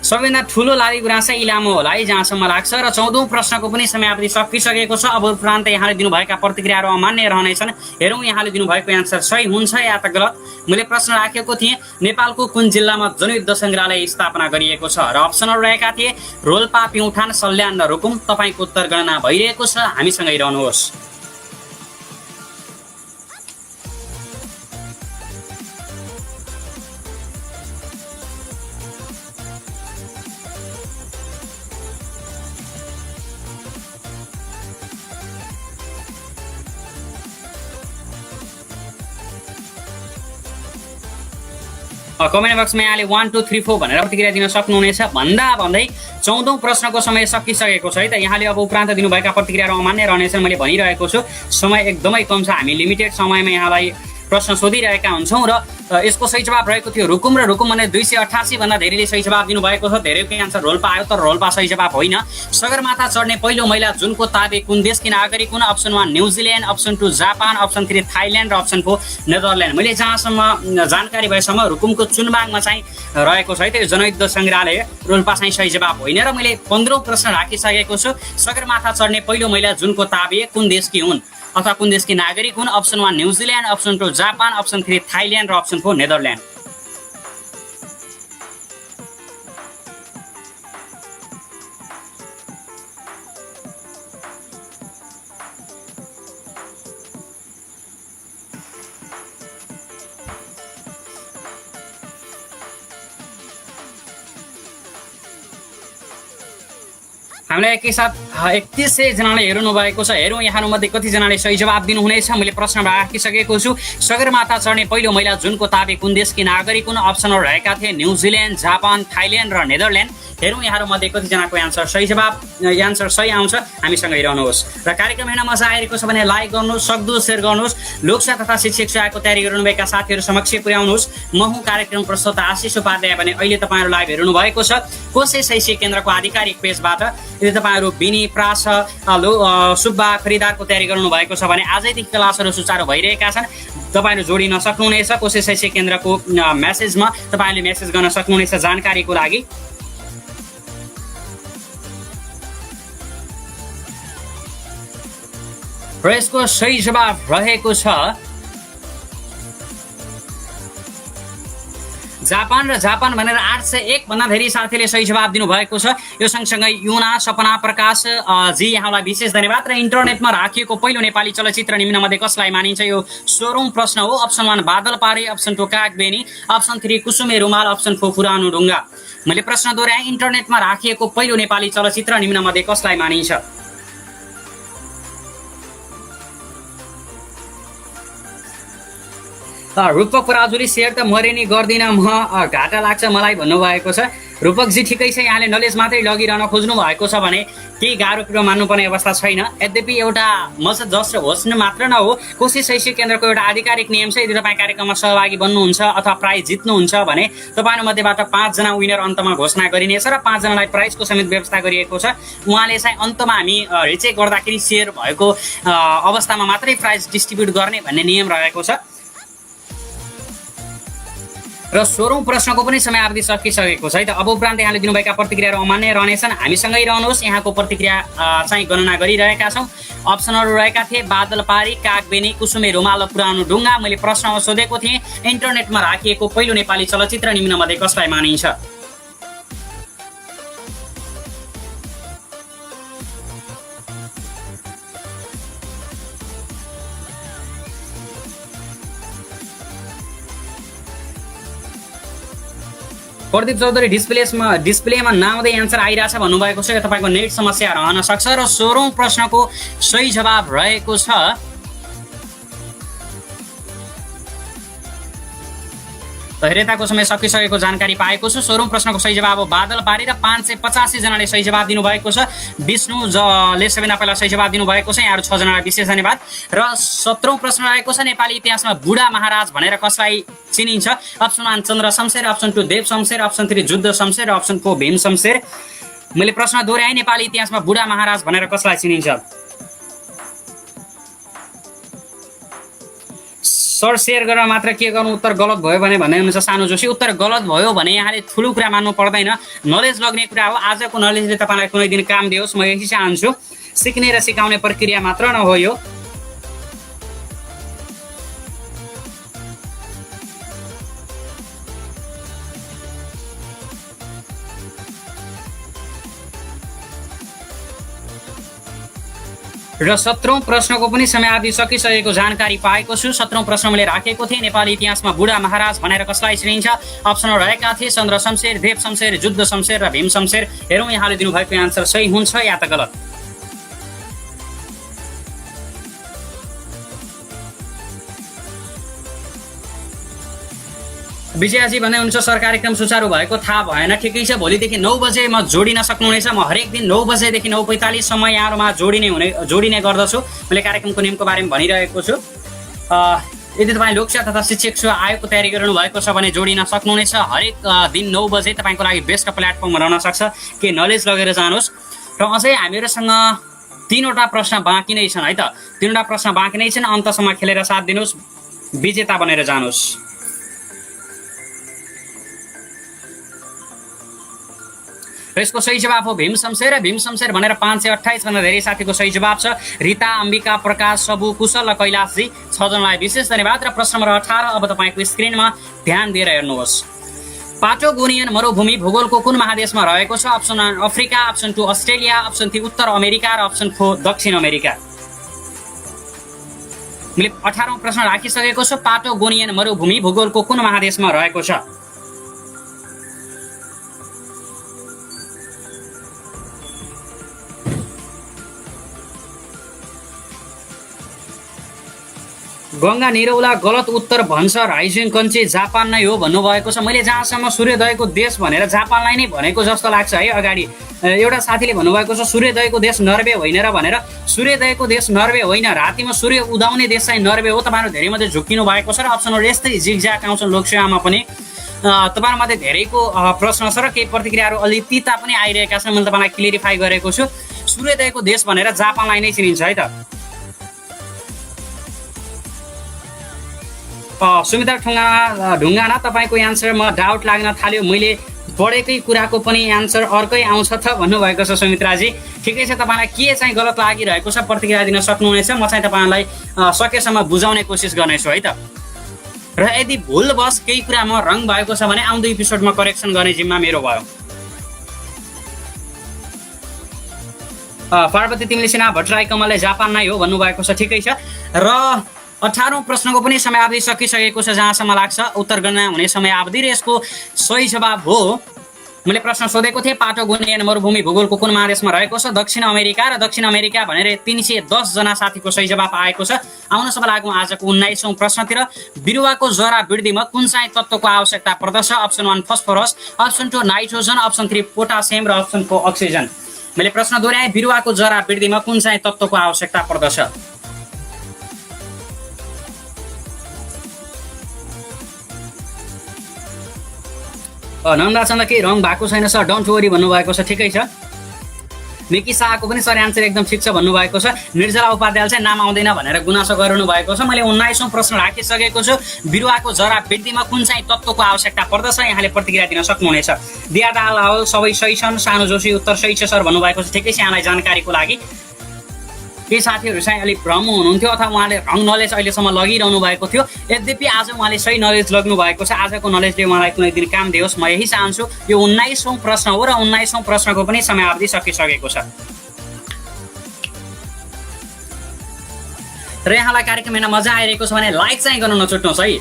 सबैभन्दा ठुलो लाली गुराँस इलाम होला है जहाँसम्म लाग्छ। र 14औं प्रश्नको पनि समयावधि सकिसकेको छ। अब उपरान्त यहाँले दिनुभएका प्रतिक्रियाहरू अमान्य रहनेछन्। हेरौँ यहाँले दिनुभएको एन्सर सही हुन्छ या त गलत। मैले प्रश्न राखेको थिएँ नेपालको कुन जिल्लामा जनयुद्ध सङ्ग्रहालय स्थापना गरिएको छ र अप्सनहरू रहेका थिए रोल्पा, प्युठान, सल्यान र रुकुम। तपाईँको उत्तर गणना भइरहेको छ, हामीसँगै रहनुहोस्। कमेन्ट बक्समा यहाँले 1 2 3 4 भनेर प्रतिक्रिया दिन सक्नुहुनेछ। भन्दा भन्दै 14औं प्रश्नको समय सकिसकेको छ है त। यहाँले अब उपरान्त दिनुभएका प्रतिक्रियाहरू अमान्य रहनेछन्। मैले भनिरहेको छु समय एकदमै कम छ, हामी लिमिटेड समयमा यहाँलाई प्रश्न सोधिरहेका हुन्छौँ। र यसको सही जवाब रहेको थियो रुकुम र रुकुम भने 288 भन्दा धेरैले सही जवाब दिनुभएको छ। धेरैको एन्सर रोल्पा आयो तर रोल्पा सही जवाब होइन। सगरमाथा चढ्ने पहिलो महिला जुनको ताबे कुन देशकी नागरिक हुन्? Option 1 New Zealand, option 2 Japan, option 3 Thailand र अप्सन 4 नेदरल्यान्ड। मैले जहाँसम्म जानकारी भएसम्म रुकुमको चुनबाङमा चाहिँ रहेको छ है त्यो जनयुद्ध सङ्ग्रहालय। रोल्पा चाहिँ सही जवाब होइन। र मैले 15औं प्रश्न राखिसकेको छु। सगरमाथा चढ्ने पहिलो महिला जुनको ताबे कुन देशकी हुन् अथवा कुन देशकी नागरिक हुन्? Option 1 New Zealand, option 2 Japan, option 3 Thailand र अप्सन 4 नेदरल्यान्ड। हामीलाई एकैसाथ 3100 जनाले हेर्नु भएको छ। हेरौँ यहाँमध्ये कतिजनाले सही जवाब दिनुहुनेछ। मैले प्रश्न राखिसकेको छु। सगरमाथा चढ्ने पहिलो महिला जुनको ताबे कुन देशकी नागरिक हुन्? अप्सनहरू रहेका थिए न्युजिल्यान्ड, जापान, थाइल्यान्ड र नेदरल्यान्ड। हेरौँ यहाँमध्ये कतिजनाको एन्सर सही आउँछ। हामीसँगै रहनुहोस्। र कार्यक्रम हेर्न मजा आइरहेको छ भने लाइक गर्नुहोस्, सक्दो सेयर गर्नुहोस्। लोकसेवा तथा शिक्षक सेवाको तयारी गर्नुभएका साथीहरू समक्ष पुर्याउनुहोस्। म हुँ कार्यक्रम प्रस्तोता आशिष उपाध्याय भने अहिले तपाईँहरू लाइभ हेर्नु भएको छ कोसे शैक्षिक केन्द्रको आधिकारिक पेजबाट। यदि तपाईँहरू बिनी प्रास सुब्बा खरिदारको तयारी गर्नु भएको छ भने आजैदेखि क्लासहरू सुचारू भइरहेका छन्। तपाईँहरू जोडिन सक्नुहुनेछ कोसे शैक्षिक केन्द्रको मेसेजमा। तपाईँले मेसेज गर्न सक्नुहुनेछ जानकारीको लागि। र यसको सही जवाब रहेको छ जापान र जापान भनेर 801 भन्दा धेरै साथीले सही जवाब दिनुभएको छ। यो सँगसँगै युना सपना प्रकाश जी यहाँलाई विशेष धन्यवाद। र इन्टरनेटमा राखिएको पहिलो नेपाली चलचित्र निम्नमध्ये कसलाई मानिन्छ? यो 16औं प्रश्न हो। अप्सन 1 बादल पारे, अप्सन 2 कागबेनी, अप्सन 3 कुसुमे रुमाल, अप्सन 4 पुरानो ढुङ्गा। मैले प्रश्न दोहोऱ्याएँ इन्टरनेटमा राखिएको पहिलो नेपाली चलचित्र निम्नमध्ये कसलाई मानिन्छ? रूपक पराजुली सेयर त मरे नि गर्दिनँ म, घाटा लाग्छ मलाई भन्नुभएको छ। रूपकजी ठिकै छ, यहाँले नलेज मात्रै लगिरहन खोज्नु भएको छ भने केही गाह्रो कुरो मान्नुपर्ने अवस्था छैन। यद्यपि एउटा मजा जस्ट होस् मात्र नहो, कोसिस शैक्षिक केन्द्रको एउटा आधिकारिक नियम छ। यदि तपाईँ कार्यक्रममा सहभागी बन्नुहुन्छ अथवा प्राइज जित्नुहुन्छ भने तपाईँहरू मध्येबाट 5 जना विनर अन्तमा घोषणा गरिनेछ र 5 जनालाई प्राइजको समेत व्यवस्था गरिएको छ। उहाँले चाहिँ अन्तमा हामी रिचेक गर्दाखेरि सेयर भएको अवस्थामा मात्रै प्राइज डिस्ट्रिब्युट गर्ने भन्ने नियम रहेको छ। र 16औं प्रश्नको पनि समयावधि सकिसकेको छ है त। अब उपरान्त यहाँले दिनुभएका प्रतिक्रियाहरू अमान्य रहनेछन्। हामीसँगै रहनुहोस्। यहाँको प्रतिक्रिया चाहिँ गणना गरिरहेका छौँ। अप्सनहरू रहेका थिए बादल पारी, कागबेनी, कुसुमे रुमाल, पुरानो ढुङ्गा। मैले प्रश्न सोधेको थिएँ इन्टरनेटमा राखिएको पहिलो नेपाली चलचित्र निम्नमध्ये कसलाई मानिन्छ? प्रदीप चौधरी डिस्प्लेमा नआउँदै एन्सर आइरहेछ भन्नुभएको छ। यो तपाईँको नेट समस्या रहन सक्छ। र 16औं प्रश्नको सही जवाब रहेको छ। 16 धैर्यताको समय सकिसकेको जानकारी पाएको छु। 16औं प्रश्नको सही जवाब हो बादलपारी र 585 जनाले सही जवाब दिनुभएको छ। विष्णु जले सबैभन्दा पहिला सही जवाब दिनुभएको छ। यहाँहरू 6 जनालाई विशेष धन्यवाद। र 17औं प्रश्न रहेको छ नेपाली इतिहासमा बुढा महाराज भनेर कसलाई चिनिन्छ? अप्सन 1 चन्द्र शमशेर, अप्सन 2 देव शमशेर, अप्सन 3 जुद्ध शमशेर र अप्सन 4 भीम शमशेर। मैले प्रश्न दोहोऱ्याएँ, नेपाली इतिहासमा बुढा महाराज भनेर कसलाई चिनिन्छ? सर सेयर गरेर मात्र के गर्नु, उत्तर गलत भयो भने भन्दै हुनुहुन्छ सानो जोशी। उत्तर गलत भयो भने यहाँले ठुलो कुरा मान्नु पर्दैन, नलेज लग्ने कुरा हो। आजको नलेजले तपाईँलाई कुनै दिन काम दियोस्, म यही चाहन्छु। सिक्ने र सिकाउने प्रक्रिया मात्र नहो यो। र 17औं प्रश्नको पनि समयावधि सकिसकेको जानकारी पाएको छु। 17औं प्रश्न मैले राखेको थिएँ, नेपाली इतिहासमा बुढा महाराज भनेर कसलाई चिनिन्छ? अप्सनहरू रहेका थिए चन्द्र शमशेर, देव शमशेर, जुद्ध शमशेर र भीम शमशेर। हेरौँ यहाँले दिनुभएको आन्सर सही हुन्छ या त गलत। विजयाजी भन्दै हुनुहुन्छ सर कार्यक्रम सुचारू भएको थाहा भएन। ठिकै छ, भोलिदेखि 9 बजे म जोडिन सक्नुहुनेछ। म हरेक दिन 9 बजेदेखि 9:45 सम्म यहाँहरूमा जोडिने गर्दछु। मैले कार्यक्रमको नियमको बारेमा भनिरहेको छु। यदि तपाईँ लोकसेवा तथा शिक्षक सेवा आयोगको तयारी गरिरहनु भएको छ भने जोडिन सक्नुहुनेछ। हरेक दिन 9 बजे तपाईँको लागि बेस्ट प्लेटफर्म रहन सक्छ। के नलेज लगेर जानुहोस्। र अझै हामीहरूसँग 3वटा प्रश्न बाँकी नै छन् है त। 3वटा प्रश्न बाँकी नै छन्। अन्तसम्म खेलेर साथ दिनुहोस्, विजेता बनेर जानुहोस्। र यसको सही जवाब हो भीम शमशेर। भीम शमशेर भनेर 528 भन्दा धेरै साथीको सही जवाब छ। रीता, अम्बिका, प्रकाश, सबु, कुशल र कैलाशजी 6 जनालाई विशेष धन्यवाद। र प्रश्न नम्बर 18 अब तपाईँको स्क्रिनमा ध्यान दिएर हेर्नुहोस्। पाटोगोनियन मरुभूमि भूगोलको कुन महादेशमा रहेको छ? Option 1 Africa, option 2 Australia, option 3 उत्तर अमेरिका र अप्सन 4 दक्षिण अमेरिका। मैले 18औं प्रश्न राखिसकेको छु। पाटोगोनियन मरुभूमि भूगोलको कुन महादेशमा रहेको छ? गंगा निरौला गलत उत्तर भन्छ। राइजिङ कन्ट्री जापान नै हो भन्नुभएको छ। मैले जहाँसम्म सूर्योदयको देश भनेर जापानलाई नै भनेको जस्तो लाग्छ है। अगाडि एउटा साथीले भन्नुभएको छ सूर्योदयको देश नर्वे होइन र भनेर। सूर्योदयको देश नर्वे होइन, रातिमा सूर्य उदाउने देश चाहिँ नर्वे हो। तपाईँहरू धेरै मध्ये झुक्किनु भएको छ र अप्सनहरू यस्तै जिगज्याग आउँछन् लोकसेवामा पनि। तपाईँहरूमध्ये धेरैको प्रश्न छ र केही प्रतिक्रियाहरू अलि तिता पनि आइरहेका छन्। मैले तपाईँलाई क्लियरिफाई गरेको छु। सूर्योदयको देश भनेर जापानलाई नै चिनिन्छ है त। सुमिता ढुङ्गाना तपाईँको एन्सरमा डाउट लाग्न थाल्यो। मैले पढेकै कुराको पनि एन्सर अर्कै आउँछ त भन्नुभएको छ सुमित्राजी। ठिकै छ, तपाईँलाई के चाहिँ गलत लागिरहेको छ प्रतिक्रिया दिन सक्नुहुनेछ। म चाहिँ तपाईँलाई सकेसम्म बुझाउने कोसिस गर्नेछु है त। र यदि भुलवश केही कुरामा रङ भएको छ भने आउँदो एपिसोडमा करेक्सन गर्ने जिम्मा मेरो भयो। पार्वती तिमीले सिन्हा भट्टराई कमलले जापान नै हो भन्नुभएको छ। ठिकै छ। र 18औं प्रश्नको पनि समयावधि सकिसकेको छ जहाँसम्म लाग्छ। उत्तर गर्न हुने समयावधि र यसको सही जवाब हो, मैले प्रश्न सोधेको थिएँ पाटोगोनियन मरुभूमि भूगोलको कुन महादेशमा रहेको छ? दक्षिण अमेरिका। र दक्षिण अमेरिका भनेर 310 जना साथीको सही जवाब आएको छ। आउन सब लागौँ आजको 19औं प्रश्नतिर। बिरुवाको जरा वृद्धिमा कुन चाहिँ तत्त्वको आवश्यकता पर्दछ? Option 1 phosphorus, option 2 nitrogen, option 3 potassium र अप्सन 4 अक्सिजन। मैले प्रश्न दोहोऱ्याएँ, बिरुवाको जरा वृद्धिमा कुन चाहिँ तत्त्वको आवश्यकता पर्दछ? नन्दा चन्द केही रङ भएको छैन सर, डोन्ट वरी भन्नुभएको छ। ठिकै छ। मिकी शाहको पनि सर एन्सर एकदम ठिक छ भन्नुभएको छ। निर्जला उपाध्याय चाहिँ नाम आउँदैन भनेर गुनासो गरिरहनु भएको छ। मैले 19औं प्रश्न राखिसकेको छु। बिरुवाको जरा वृद्धिमा कुन चाहिँ तत्त्वको आवश्यकता पर्दछ? यहाँले प्रतिक्रिया दिन सक्नुहुनेछ। दिया दाल सबै सही छन्। सानो जोशी उत्तर सही छ सर भन्नुभएको छ। ठिकै छ, यहाँलाई जानकारीको लागि। केही साथीहरू चाहिँ अलिक भ्रम हुनुहुन्थ्यो अथवा उहाँले रङ नलेज अहिलेसम्म लगिरहनु भएको थियो। यद्यपि आज उहाँले सही नलेज लग्नु भएको छ। आजको नलेजले उहाँलाई कुनै दिन काम दियोस्, म यही चाहन्छु। यो 19औं प्रश्न हो र 19औं प्रश्नको पनि समयावधि सकिसकेको छ। र यहाँलाई कार्यक्रम हेर्न मजा आइरहेको छ भने लाइक चाहिँ गर्न नछुट्नुहोस् है।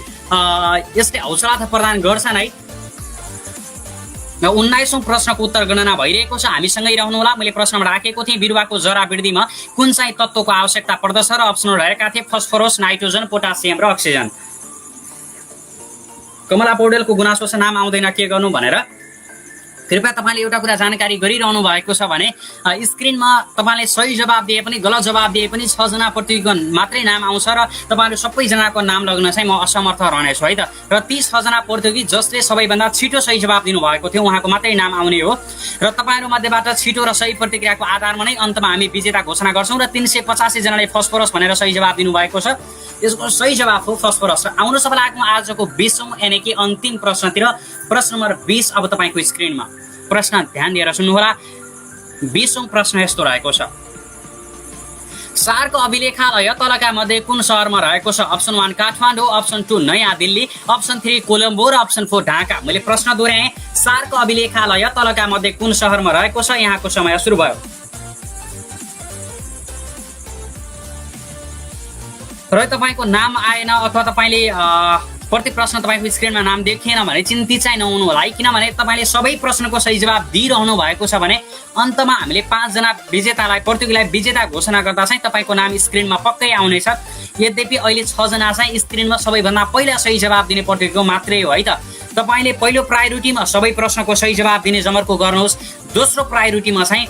यसले हौसला प्रदान गर्छन् है। 19औं प्रश्नको उत्तर गणना भइरहेको छ। हामीसँगै रहनुहोला। मैले प्रश्नमा राखेको थिएँ बिरुवाको जरा वृद्धिमा कुन चाहिँ तत्त्वको आवश्यकता पर्दछ र अप्सनहरू रहेका थिए फस्फोरस, नाइट्रोजन, पोटासियम र अक्सिजन। कमला पौडेलको गुनासो छ नाम आउँदैन के गर्नु भनेर कृपया तपाईँले एउटा कुरा जानकारी गरिरहनु भएको छ भने स्क्रिनमा तपाईँले सही जवाब दिए पनि गलत जवाब दिए पनि 6 जना प्रतिको मात्रै नाम आउँछ र तपाईँहरू सबैजनाको नाम लग्न चाहिँ म असमर्थ रहनेछु है त। र ती 6 जना प्रतियोगी जसले सबैभन्दा छिटो सही जवाब दिनुभएको थियो उहाँको मात्रै नाम आउने हो र तपाईँहरू मध्येबाट छिटो र सही प्रतिक्रियाको आधारमा नै अन्तमा हामी विजेता घोषणा गर्छौँ र 385 जनाले फस्फोरस भनेर सही जवाब दिनुभएको छ। यसको सही जवाब हो फस्फोरस। र आउनु सबैलाई लागौँ आजको 20औं यानि कि अन्तिम प्रश्नतिर। प्रश्न नम्बर 20 अब तपाईँको स्क्रिनमा। प्रश्न ध्यान दिएर सुन्नुहोला। 20औं प्रश्न यस्तो रहेको छ, सार्क अभिलेखालय तलका मध्ये कुन सहरमा रहेको छ? अप्सन 1 काठमाडौँ, अप्सन 2 नयाँ दिल्ली, अप्सन 3 कोलम्बो र अप्सन 4 ढाका। मैले प्रश्न दोहोऱ्याएँ, सार्क अभिलेखालय तलका मध्ये कुन सहरमा रहेको छ? यहाँको समय सुरु भयो। र तपाईँको नाम आएन अथवा तपाईँले प्रति प्रश्न तपाईँको स्क्रिनमा नाम देखिएन भने चिन्तित चाहिँ नहुनु होला है, किनभने तपाईँले सबै प्रश्नको सही जवाब दिइरहनु भएको छ भने अन्तमा हामीले 5 जना विजेतालाई प्रतियोगीलाई विजेता घोषणा गर्दा चाहिँ तपाईँको नाम स्क्रिनमा पक्कै आउनेछ। यद्यपि अहिले 6 जना चाहिँ स्क्रिनमा सबैभन्दा पहिला सही जवाब दिने प्रतियोगीको मात्रै हो है त। तपाईँले पहिलो प्रायोरिटीमा सबै प्रश्नको सही जवाब दिने जमर्को गर्नुहोस्, दोस्रो प्रायोरिटीमा चाहिँ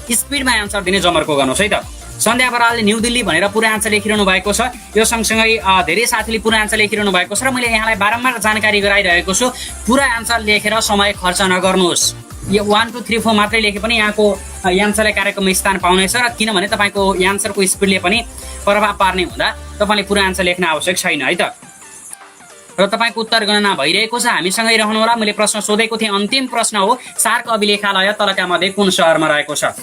स्पिडमा एन्सर दिने जमर्को गर्नुहोस् है त। सन्ध्या बरालले न्यू दिल्ली भनेर पुरा एन्सर लेखिरहनु भएको छ। यो सँगसँगै धेरै साथीले पुरा एन्सर लेखिरहनु भएको छ र मैले यहाँलाई बारम्बार जानकारी गराइरहेको छु, पुरा एन्सर लेखेर समय खर्च नगर्नुहोस्। यो 1 2 3 4 मात्रै लेखे पनि यहाँको एन्सरले कार्यक्रममा स्थान पाउनेछ र किनभने तपाईँको एन्सरको स्पिडले पनि प्रभाव पार्ने हुँदा तपाईँले पुरा एन्सर लेख्न आवश्यक छैन है त। र तपाईँको उत्तर गणना भइरहेको छ, हामीसँगै रहनुहोला। मैले प्रश्न सोधेको थिएँ, अन्तिम प्रश्न हो, सार्क अभिलेखालय तलका मध्ये कुन सहरमा रहेको छ?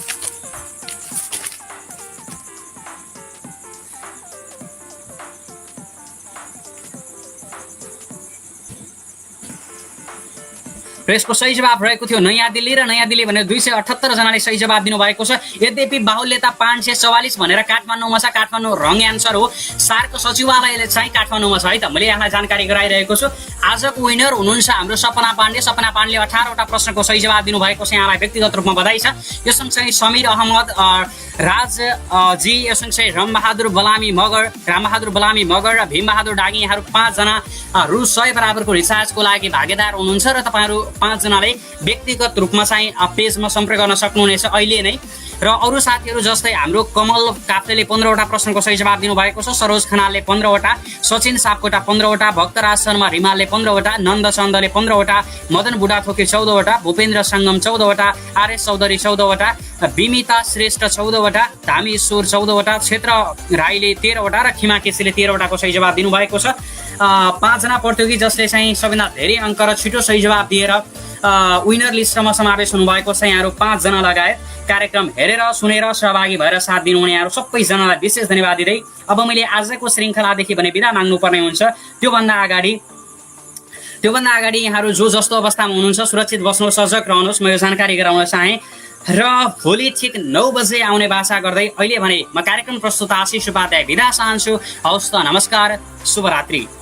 र यसको सही जवाब रहेको थियो नयाँ दिल्ली र नयाँ दिल्ली भनेर 278 जनाले सही जवाब दिनुभएको छ। यद्यपि बाहुल्यता 544 भनेर काठमाडौँमा छ, काठमाडौँ रङ एन्सर हो। सार्क सचिवालयले चाहिँ काठमाडौँमा छ है त। मैले यहाँलाई जानकारी गराइरहेको छु। आजको विनर हुनुहुन्छ हाम्रो सपना पाण्डे। सपना पाण्डेले 18वटा प्रश्नको सही जवाब दिनुभएको छ, यहाँलाई व्यक्तिगत रूपमा बधाई छ। यो सँगसँगै समीर अहमद राज जी, यो सँगसँगै रामबहादुर बलामी मगर र भीमबहादुर डागी, यहाँहरू 5 जना रु 100 बराबरको रिचार्जको लागि भागीदार हुनुहुन्छ र तपाईँहरू 5 जनाले व्यक्तिगत रूपमा चाहिँ पेजमा सम्पर्क गर्न सक्नुहुनेछ अहिले नै। र अरू साथीहरू जस्तै हाम्रो कमल काफ्लेले 15वटा प्रश्नको सही जवाब दिनुभएको छ, सरोज खनालले 15वटा, सचिन सापकोटा 15वटा, भक्तराज शर्मा रिमालले 15वटा, नन्द चन्दले 15वटा, मदन बुढाथोकी 14वटा, भूपेन्द्र सङ्गम 14वटा, आरएस चौधरी 14वटा, विमिता श्रेष्ठ 14वटा, धामी ईश्वर 14वटा, क्षेत्र राईले 13वटा र खिमा केसीले 13वटाको सही जवाब दिनुभएको छ। 5 जना प्रतियोगी जसले चाहिँ सबैभन्दा धेरै अङ्क र छिटो सही जवाब दिएर विनर लिस्टमा समावेश हुनुभएको छ। यहाँहरू 5 जना लगायत कार्यक्रम हेरेर सुनेर सहभागी भएर साथ दिनुहुने यहाँहरू सबैजनालाई विशेष धन्यवाद दिँदै अब मैले आजको श्रृङ्खलादेखि भने बिदा माग्नुपर्ने हुन्छ। त्योभन्दा अगाडि यहाँहरू जो जस्तो अवस्थामा हुनुहुन्छ सुरक्षित बस्नुहोस्, सजग रहनुहोस्। म यो जानकारी गराउन चाहेँ र भोलि ठिक 9 बजे आउने बाचा गर्दै अहिले भने म कार्यक्रम प्रस्तुता आशिष उपाध्याय बिदा चाहन्छु। हवस् त, नमस्कार, शुभरात्रि।